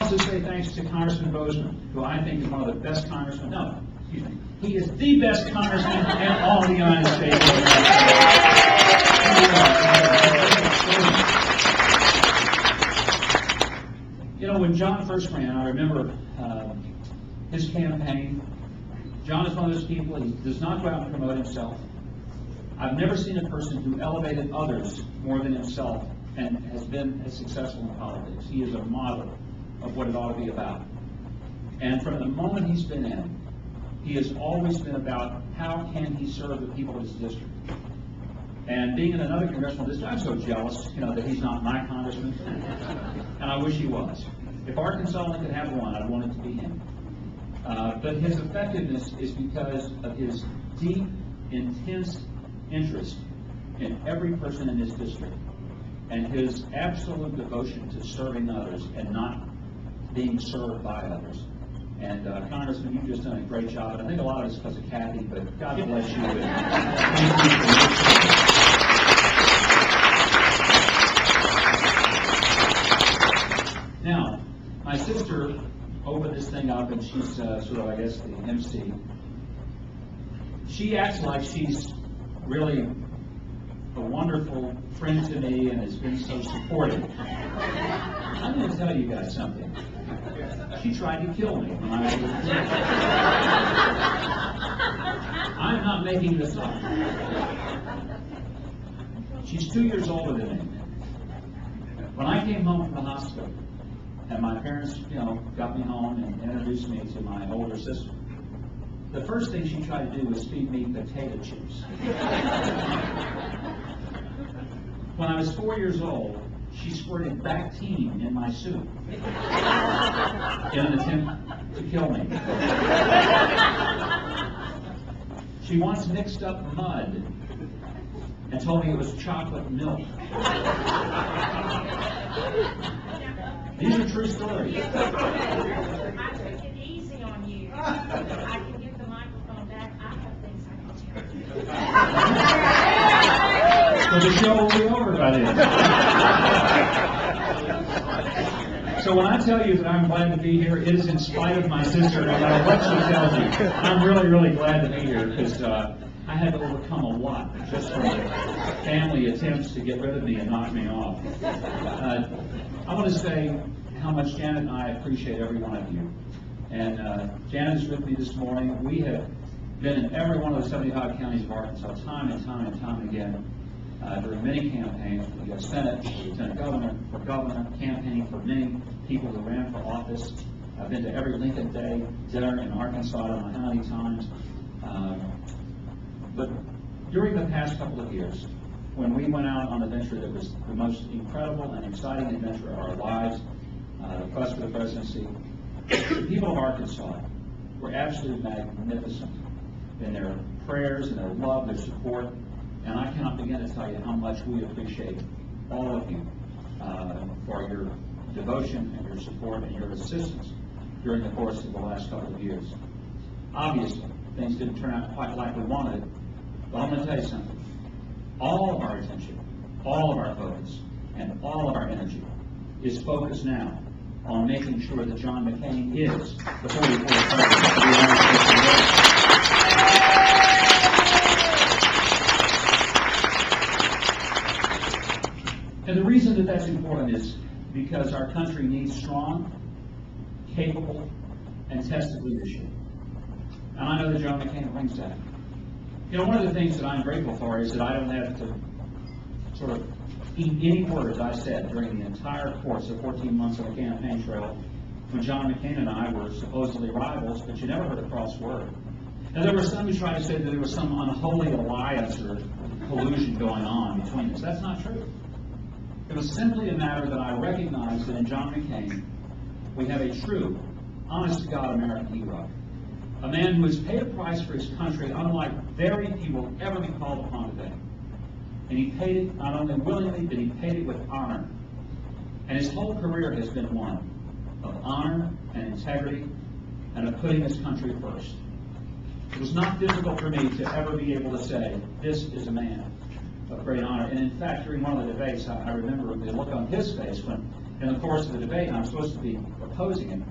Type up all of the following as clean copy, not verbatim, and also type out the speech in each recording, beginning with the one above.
also say thanks to Congressman Bozeman, who I think is one of the best congressmen. No, excuse me. He is the best congressman in all of the United States. You know, when John first ran, I remember his campaign. John is one of those people, he does not go out and promote himself. I've never seen a person who elevated others more than himself and has been as successful in politics. He is a model of what it ought to be about. And from the moment he's been in, he has always been about how can he serve the people of his district. And being in another congressional district, I'm so jealous, that he's not my congressman. And I wish he was. If Arkansas only could have one, I'd want it to be him. But his effectiveness is because of his deep, intense interest in every person in his district and his absolute devotion to serving others and not being served by others. And Congressman, you've just done a great job. And I think a lot of it's because of Kathy, but God bless you. Now, my sister opened this thing up, and she's sort of, I guess, the MC. She acts like she's really a wonderful friend to me and has been so supportive. I'm going to tell you guys something. She tried to kill me when I was a kid. I'm not making this up. She's 2 years older than me. When I came home from the hospital, and my parents, got me home and introduced me to my older sister, the first thing she tried to do was feed me potato chips. When I was 4 years old, she squirted Bactine in my soup in an attempt to kill me. She once mixed up mud and told me it was chocolate milk. These are true stories. I took it easy on you. I can get the microphone back. I have things I can tell you. So the show will be over by then. So when I tell you that I'm glad to be here, it is in spite of my sister, no matter what she tells you. I'm really, really glad to be here because I had to overcome a lot just from family attempts to get rid of me and knock me off. I want to say how much Janet and I appreciate every one of you. And Janet is with me this morning. We have been in every one of the 75 counties of Arkansas time and time and time again during many campaigns for the Senate, for Lieutenant Governor, for Governor, campaigning for many people who ran for office. I've been to every Lincoln Day dinner in Arkansas, I don't know how many times. But during the past couple of years, when we went out on a venture that was the most incredible and exciting adventure of our lives, the quest for the presidency, the people of Arkansas were absolutely magnificent in their prayers and their love, their support, and I cannot begin to tell you how much we appreciate all of you for your devotion and your support and your assistance during the course of the last couple of years. Obviously, things didn't turn out quite like we wanted, but I'm going to tell you something. All of our attention, all of our focus, and all of our energy is focused now on making sure that John McCain is the 44th President of the United States of America. And the reason that that's important is because our country needs strong, capable, and tested leadership. And I know that John McCain brings that. One of the things that I'm grateful for is that I don't have to sort of eat any words I said during the entire course of 14 months on the campaign trail when John McCain and I were supposedly rivals, but you never heard a cross word. Now, there were some who tried to say that there was some unholy alliance or collusion going on between us. That's not true. It was simply a matter that I recognized that in John McCain, we have a true, honest-to-God American hero. A man who has paid a price for his country unlike very few will ever be called upon today. And he paid it not only willingly, but he paid it with honor. And his whole career has been one of honor and integrity and of putting his country first. It was not difficult for me to ever be able to say, this is a man of great honor. And in fact, during one of the debates, I remember the look on his face when in the course of the debate, and I'm supposed to be opposing him.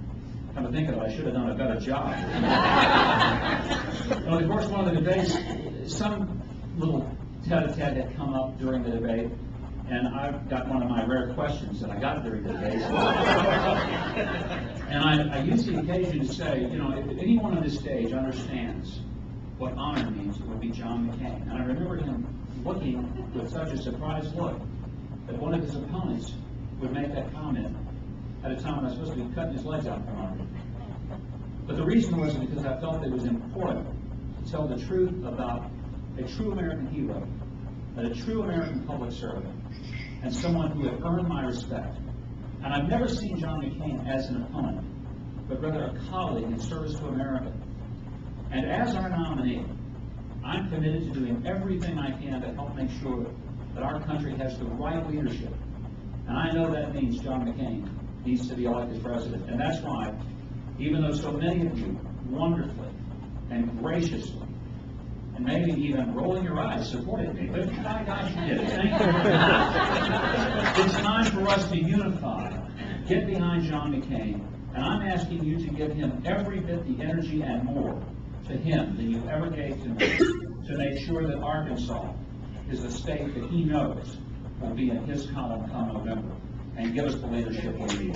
Come to think of it, I should have done a better job. Well, of course, one of the debates, some little tete-a-tete had come up during the debate, and I've got one of my rare questions that I got during the debate. And I use the occasion to say, you know, if anyone on this stage understands what honor means, it would be John McCain. And I remember him looking with such a surprised look that one of his opponents would make that comment at a time when I was supposed to be cutting his legs out from under him. But the reason was because I felt it was important to tell the truth about a true American hero, and a true American public servant, and someone who had earned my respect. And I've never seen John McCain as an opponent, but rather a colleague in service to America. And as our nominee, I'm committed to doing everything I can to help make sure that our country has the right leadership. And I know that means John McCain needs to be elected president. And that's why, even though so many of you wonderfully and graciously, and maybe even rolling your eyes, supported me, but my gosh, you did it. Thank you. It's time for us to unify, get behind John McCain, and I'm asking you to give him every bit the energy and more to him than you ever gave to me, to make sure that Arkansas is a state that he knows will be in his column come November, and give us the leadership we need.